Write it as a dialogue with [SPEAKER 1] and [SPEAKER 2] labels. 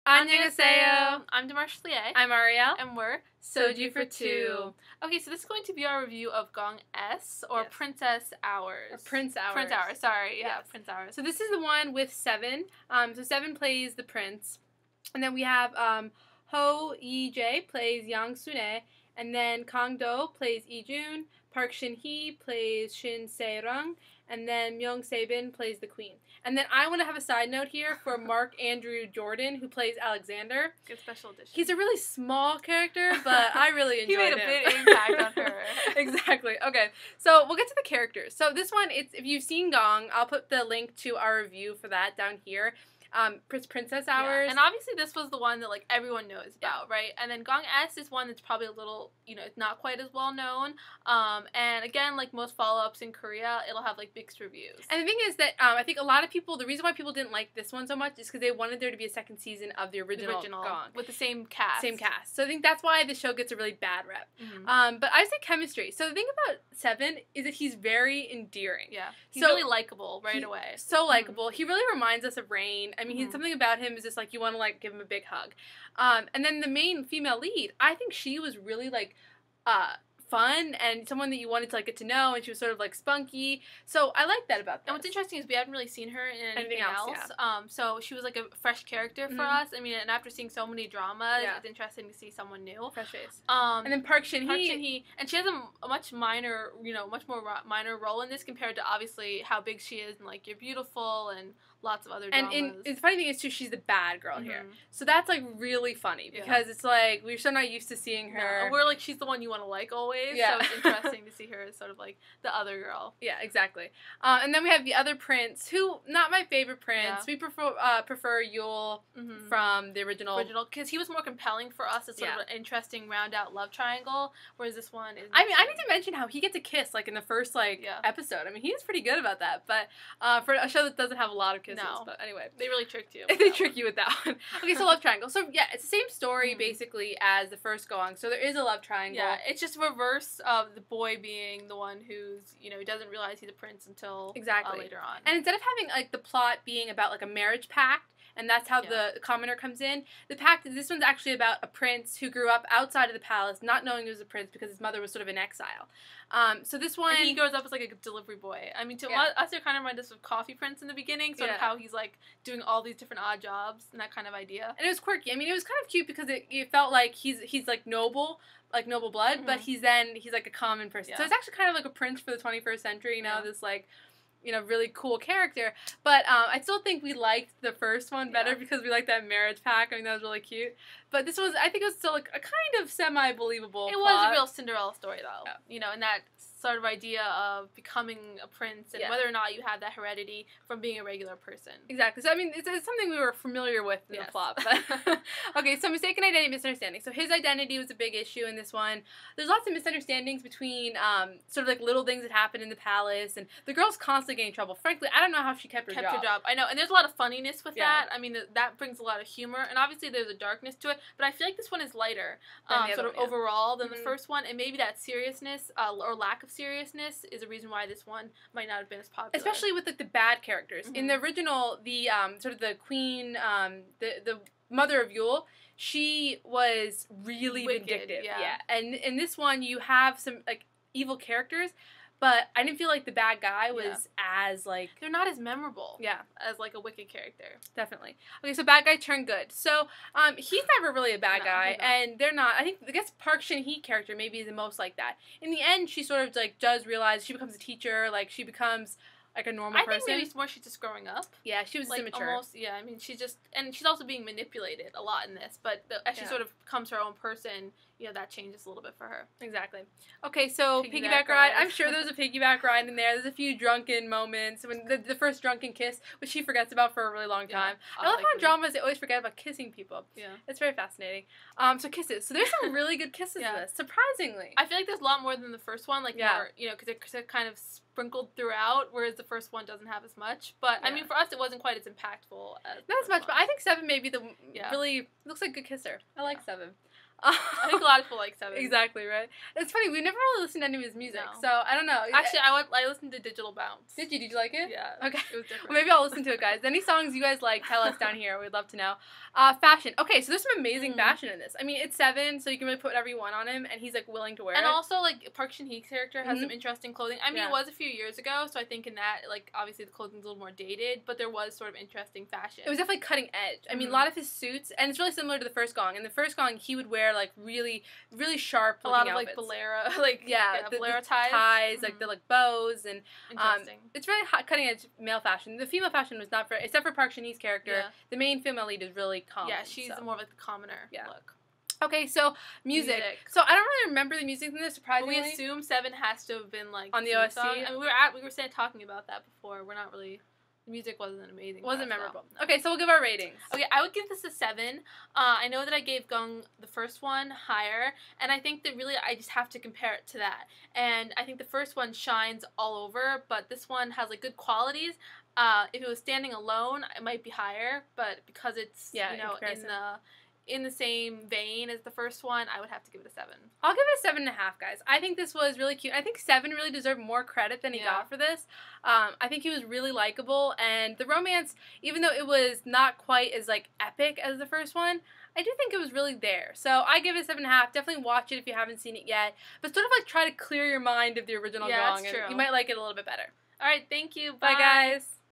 [SPEAKER 1] Annyeonghaseyo.
[SPEAKER 2] I'm Demarshlie.
[SPEAKER 1] I'm Ariel.
[SPEAKER 2] And we're
[SPEAKER 1] Soju for Two.
[SPEAKER 2] Okay, so this is going to be our review of Goong S, or
[SPEAKER 1] Yes.
[SPEAKER 2] Princess Hours.
[SPEAKER 1] Or Prince Hours.
[SPEAKER 2] Prince Hours, sorry. Yeah,
[SPEAKER 1] Yes.
[SPEAKER 2] Prince Hours.
[SPEAKER 1] So this is the one with Seven. So Seven plays the prince. And then we have Ho Yi-jae plays Yang Sune. And then Kang Do plays Lee-jun. Park Shin-hee plays Shin Se-rung. And then Myung Se-bin plays the queen. And then I want to have a side note here for Mark Andrew Jordan, who plays Alexander.
[SPEAKER 2] Good special edition.
[SPEAKER 1] He's a really small character, but I really enjoyed him.
[SPEAKER 2] He made a big impact on her.
[SPEAKER 1] Exactly. Okay, so we'll get to the characters. So this one, if you've seen Goong, I'll put the link to our review for that down here. Princess Hours.
[SPEAKER 2] Yeah. And obviously this was the one that, like, everyone knows about, right? And then Goong S is one that's probably a little, it's not quite as well known. And again, like most follow-ups in Korea, it'll have, like, mixed reviews.
[SPEAKER 1] And the thing is that I think a lot of people, the reason why people didn't like this one so much is because they wanted there to be a second season of the original Goong.
[SPEAKER 2] With the same cast.
[SPEAKER 1] Same cast. So I think that's why the show gets a really bad rep.
[SPEAKER 2] Mm-hmm.
[SPEAKER 1] But I say chemistry. So the thing about Seven is that he's very endearing.
[SPEAKER 2] Yeah. He's really likable right away.
[SPEAKER 1] So likable. Mm-hmm. He really reminds us of Rain. I mean, he's something about him is just like you want to like give him a big hug. And then the main female lead, I think she was really like fun and someone that you wanted to like get to know, and she was sort of like spunky. So I like that about that.
[SPEAKER 2] And what's interesting is we haven't really seen her in anything else.
[SPEAKER 1] Yeah.
[SPEAKER 2] So she was like a fresh character for us. I mean, and after seeing so many dramas, it's interesting to see someone new.
[SPEAKER 1] Fresh face. And then Park Shin-hee,
[SPEAKER 2] and she has a much minor, much more minor role in this compared to obviously how big she is and like You're Beautiful and lots of other dramas.
[SPEAKER 1] And the funny thing is too, she's the bad girl here. So that's like really funny because it's like we're so not used to seeing her.
[SPEAKER 2] No, we're like she's the one you want to like always.
[SPEAKER 1] Yeah.
[SPEAKER 2] So it's interesting to see her as sort of like the other girl.
[SPEAKER 1] Yeah, exactly. And then we have the other prince, who not my favorite prince. Yeah. We prefer Yul from the original
[SPEAKER 2] because he was more compelling for us as sort of an interesting round out love triangle, whereas this one is.
[SPEAKER 1] I mean, I need to mention how he gets a kiss like in the first episode. I mean, he's pretty good about that. But for a show that doesn't have a lot of kisses, but anyway,
[SPEAKER 2] they really tricked you.
[SPEAKER 1] They trick you with that one. Okay, so love triangle. So yeah, it's the same story basically as the first Goong. So there is a love triangle.
[SPEAKER 2] Yeah, it's just reverse of the boy being the one who's he doesn't realize he's a prince until later on.
[SPEAKER 1] And instead of having like the plot being about like a marriage pact, and that's how the commoner comes in. The pact, this one's actually about a prince who grew up outside of the palace, not knowing he was a prince because his mother was sort of in exile. So this one...
[SPEAKER 2] And he grows up as like a delivery boy. I mean, to us it kind of reminded us of Coffee Prince in the beginning, sort of how he's like doing all these different odd jobs and that kind of idea.
[SPEAKER 1] And it was quirky. I mean, it was kind of cute because it felt like he's like noble, like noble blood, but he's like a common person. So it's actually kind of like a prince for the 21st century, this like... really cool character. But I still think we liked the first one better because we liked that marriage pact. I mean, that was really cute. But this was, I think it was still like a kind of semi-believable plot.
[SPEAKER 2] Was a real Cinderella story, though. Yeah. And that sort of idea of becoming a prince and whether or not you have that heredity from being a regular person.
[SPEAKER 1] Exactly. So, I mean, it's something we were familiar with in the plot. But okay, so mistaken identity, misunderstanding. So his identity was a big issue in this one. There's lots of misunderstandings between sort of like little things that happen in the palace, and the girl's constantly getting in trouble. Frankly, I don't know how she kept her job.
[SPEAKER 2] I know, and there's a lot of funniness with that. I mean, that brings a lot of humor, and obviously there's a darkness to it, but I feel like this one is lighter sort of overall than the first one, and maybe that seriousness or lack of seriousness is a reason why this one might not have been as popular.
[SPEAKER 1] Especially with like the bad characters. In the original, the sort of the queen, the mother of Yul, she was really vindictive. Yeah. And in this one, you have some like evil characters, but I didn't feel like the bad guy was as, like...
[SPEAKER 2] They're not as memorable.
[SPEAKER 1] Yeah.
[SPEAKER 2] As, like, a wicked character.
[SPEAKER 1] Definitely. Okay, so bad guy turned good. So, he's never really a bad guy, and they're not. I guess Park Shin-hee character maybe is the most like that. In the end, she sort of, like, does realize she becomes a teacher, like, she becomes... like a normal person.
[SPEAKER 2] I think maybe it's more she's just growing up.
[SPEAKER 1] Yeah, she was like, immature.
[SPEAKER 2] Almost, I mean, she's just... And she's also being manipulated a lot in this, but as she sort of becomes her own person, that changes a little bit for her.
[SPEAKER 1] Exactly. Okay, so piggyback ride. I'm sure there's a piggyback ride in there. There's a few drunken moments. When the first drunken kiss, which she forgets about for a really long time. I love how in dramas they always forget about kissing people. Yeah. It's very fascinating. So kisses. So there's some really good kisses in this, surprisingly.
[SPEAKER 2] I feel like there's a lot more than the first one. Like, more, because they're kind of sprinkled throughout, whereas the first one doesn't have as much. But, I mean, for us, it wasn't quite as impactful as
[SPEAKER 1] not as much, but I think Seven may be the really... looks like a good kisser. I like Seven.
[SPEAKER 2] I think a lot of people like Seven.
[SPEAKER 1] Exactly, right? It's funny, we never really listened to any of his music,
[SPEAKER 2] No.
[SPEAKER 1] so I don't know.
[SPEAKER 2] Actually, I listened to Digital Bounce.
[SPEAKER 1] Did you? Did you like it?
[SPEAKER 2] Yeah.
[SPEAKER 1] Okay.
[SPEAKER 2] It was different.
[SPEAKER 1] Well, maybe I'll listen to it, guys. Any songs you guys like, tell us down here. We'd love to know. Fashion. Okay, so there's some amazing fashion in this. I mean, it's Seven, so you can really put whatever you want on him, and he's, like, willing to wear it.
[SPEAKER 2] And also, like, Park Shin-hye's character has some interesting clothing. I mean, it was a few years ago, so I think in that, like, obviously the clothing's a little more dated, but there was sort of interesting fashion.
[SPEAKER 1] It was definitely cutting edge. I mean, a lot of his suits, and it's really similar to the first Goong. In the first Goong, he would wear, like, really, really sharp looking outfits.
[SPEAKER 2] A lot of, like, bolero, like,
[SPEAKER 1] the
[SPEAKER 2] bolero ties.
[SPEAKER 1] Like, the, like, bows, and,
[SPEAKER 2] interesting.
[SPEAKER 1] It's really cutting edge male fashion. The female fashion was not for, except for Park Shin-hye's character, the main female lead is really common.
[SPEAKER 2] Yeah, she's more of, like, the commoner look.
[SPEAKER 1] Okay, so music. So I don't really remember the music in this, surprisingly.
[SPEAKER 2] But we assume Seven has to have been, like,
[SPEAKER 1] on the OST.
[SPEAKER 2] Song. I mean, we were talking about that before. We're not really... The music wasn't amazing.
[SPEAKER 1] Wasn't memorable. No. Okay, so we'll give our ratings.
[SPEAKER 2] Okay, I would give this a 7. I know that I gave Goong, the first one, higher, and I think that really I just have to compare it to that. And I think the first one shines all over, but this one has, like, good qualities. If it was standing alone, it might be higher, but because it's, you know, in the same vein as the first one, I would have to give it a 7.
[SPEAKER 1] I'll give it a 7.5, guys. I think this was really cute. I think 7 really deserved more credit than he got for this. I think he was really likable, and the romance, even though it was not quite as, like, epic as the first one, I do think it was really there. So I give it a 7.5. Definitely watch it if you haven't seen it yet, but sort of, like, try to clear your mind of the original Goong, and you might like it a little bit better.
[SPEAKER 2] All right, thank you.
[SPEAKER 1] Bye guys.